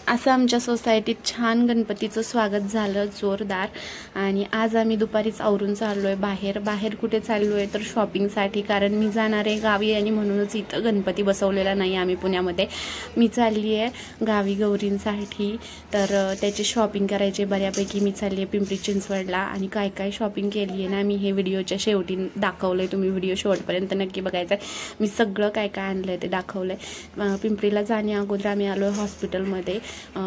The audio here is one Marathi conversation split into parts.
असं आमच्या सोसायटीत छान गणपतीचं स्वागत झालं जोरदार। आणि आज आम्ही दुपारीच आवरून चाललोय बाहेर कुठे चाललोय तर शॉपिंगसाठी, कारण मी जाणार आहे गावी आणि म्हणूनच इथं गणपती बसवलेला नाही आम्ही पुण्यामध्ये। मी चालली आहे गावी गौरींसाठी, तर त्याची शॉपिंग करायची बऱ्यापैकी। मी चालली आहे पिंपरी चिंचवडला आणि काय काय शॉपिंग केली आहे ना मी हे व्हिडिओच्या शेवटी दाखवलंय, तुम्ही व्हिडिओ शेवटपर्यंत नक्की बघायचा। मी सगळं काय काय आणलंय ते दाखवलंय। पिंपरीला जाण्या अगोदर आम्ही आलो हॉस्पिटलमध्ये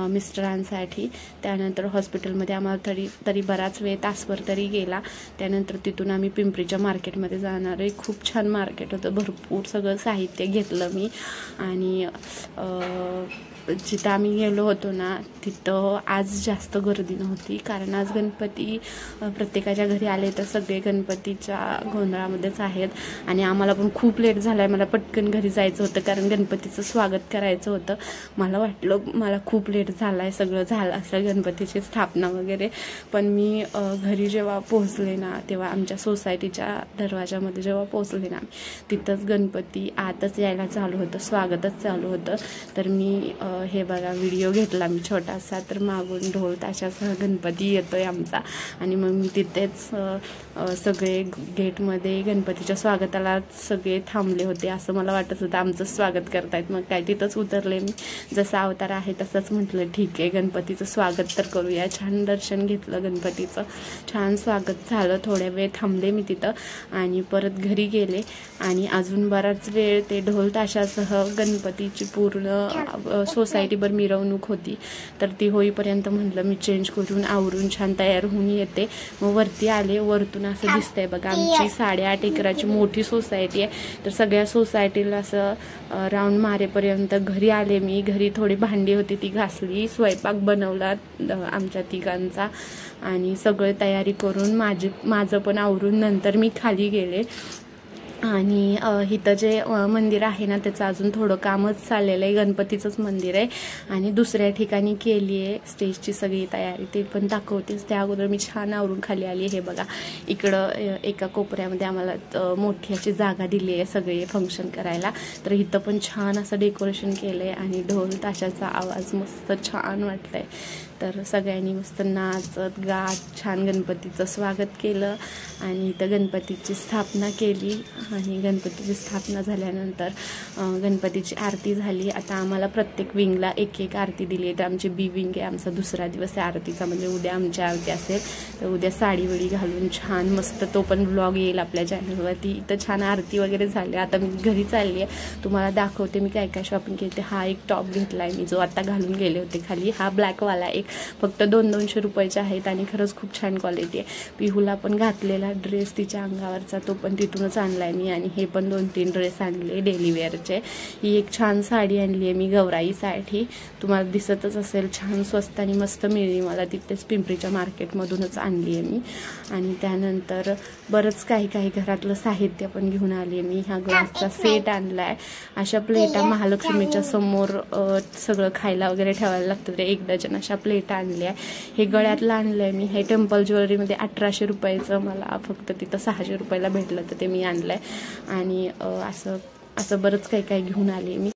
मिस्टरांसाठी। त्यानंतर हॉस्पिटलमध्ये आम्हाला तरी बराच वेळ, तासभर तरी गेला। त्यानंतर तिथून आम्ही पिंपरीच्या मार्केटमध्ये जाणार आहे। खूप छान मार्केट होतं, भरपूर सगळं साहित्य घेतलं मी। आणि जिथं आम्ही गेलो होतो ना तिथं आज जास्त गर्दी नव्हती, कारण आज गणपती प्रत्येकाच्या घरी आले तर सगळे गणपतीच्या गोंधळामध्येच आहेत। आणि आम्हाला पण खूप लेट झालाय, मला पटकन घरी जायचं होतं कारण गणपतीचं स्वागत करायचं होतं। मला वाटलं मला खूप लेट झालाय, सगळं झालं असं गणपतीची स्थापना वगैरे, पण मी घरी जेव्हा पोहोचले ना तेव्हा आमच्या सोसायटीच्या दरवाजामध्ये जेव्हा पोहोचले ना तिथंच गणपती आतच यायला चालू होतं, स्वागतच चालू होतं। तर मी हे बघा व्हिडिओ घेतला मी छोटासा, तर मागून ढोल ताशासह गणपती येतोय आमचा। आणि मग मी तिथेच सगळे गेटमध्ये गणपतीच्या स्वागताला सगळे थांबले होते, असं मला वाटत होतं आमचं स्वागत करतायत। मग काय तिथंच उतरले मी, जसा अवतार आहे तसंच म्हटलं ठीक आहे गणपतीचं स्वागत तर करूया। छान दर्शन घेतलं गणपतीचं, छान स्वागत झालं। थोड्या वेळ थांबले मी तिथं आणि परत घरी गेले। आणि अजून बराच वेळ ते ढोल ताशासह गणपतीची पूर्ण सोसायटीभर मिरवणूक होती, तर ती होईपर्यंत म्हटलं मी चेंज करून आवरून छान तयार होऊन येते। मग वरती आले, वरतून असं दिसतंय बघा आमची 8.5 एकराची मोठी सोसायटी आहे। तर सगळ्या सोसायटीला असं राऊंड मारेपर्यंत घरी आले मी। घरी थोडी भांडी होती ती घासली, स्वयंपाक बनवला आमच्या तिघांचा आणि सगळं तयारी करून माझं पण आवरून नंतर मी खाली गेले। आणि इथं जे मंदिर आहे ना त्याचं अजून थोडं कामच चाललेलं आहे, गणपतीचंच मंदिर आहे। आणि दुसऱ्या ठिकाणी केली आहे स्टेजची सगळी तयारी, ते पण दाखवतेच। त्या अगोदर मी छान आवरून खाली आली। हे बघा इकडं एका कोपऱ्यामध्ये आम्हाला मोठी अशी जागा दिली आहे सगळे फंक्शन करायला, तर इथं पण छान असं डेकोरेशन केलं आहे आणि ढोल ताशाचा आवाज मस्त छान वाटतंय। तर सगळ्यांनी मस्त नाचत गात छान गणपतीचं स्वागत केलं आणि इथं गणपतीची स्थापना केली। आणि गणपतीची स्थापना झाल्यानंतर गणपतीची आरती झाली। आता आम्हाला प्रत्येक विंगला एक आरती दिली आहे, तर आमची बी विंग आहे, आमचा दुसरा दिवस आहे आरतीचा, म्हणजे उद्या आमची आरती असेल। तर उद्या साडी वडी घालून छान मस्त, तो पण ब्लॉग येईल आपल्या चॅनलवरती। इथं छान आरती वगैरे झाली। आता मी घरी चालली आहे, तुम्हाला दाखवते मी काय काय शॉपिंग केली। हा एक टॉप घेतला आहे मी, जो आता घालून गेले होते खाली। हा ब्लॅकवाला एक फक्त 200-200 रुपयाचे आहेत आणि खरंच खूप छान क्वालिटी आहे। पिहूला पण घातलेला ड्रेस तिच्या अंगावरचा तो पण तिथूनच आणलाय मी। आणि हे पण 2-3 ड्रेस आणले डेली वेअरचे। ही एक छान साडी आणली आहे मी गौराईसाठी, तुम्हाला दिसतच असेल, छान स्वस्त आणि मस्त मिळली मला, तिथेच पिंपरीच्या मार्केटमधूनच आणली आहे मी। आणि त्यानंतर बरंच काही घरातलं साहित्य पण घेऊन आली आहे मी। हा ग्लासचा सेट आणलाय, अशा प्लेटा महालक्ष्मीच्या समोर सगळं खायला वगैरे ठेवायला लागतं, ते 1 डझन अशा प्लेटा आणल्या। हे गळ्यातलं आणलंय मी, हे टेम्पल ज्वेलरीमध्ये 1800 रुपयाचं मला फक्त तिथं 600 रुपयाला भेटलं, तर ते मी आणलंय। आणि असं बरंच काही घेऊन आले मी।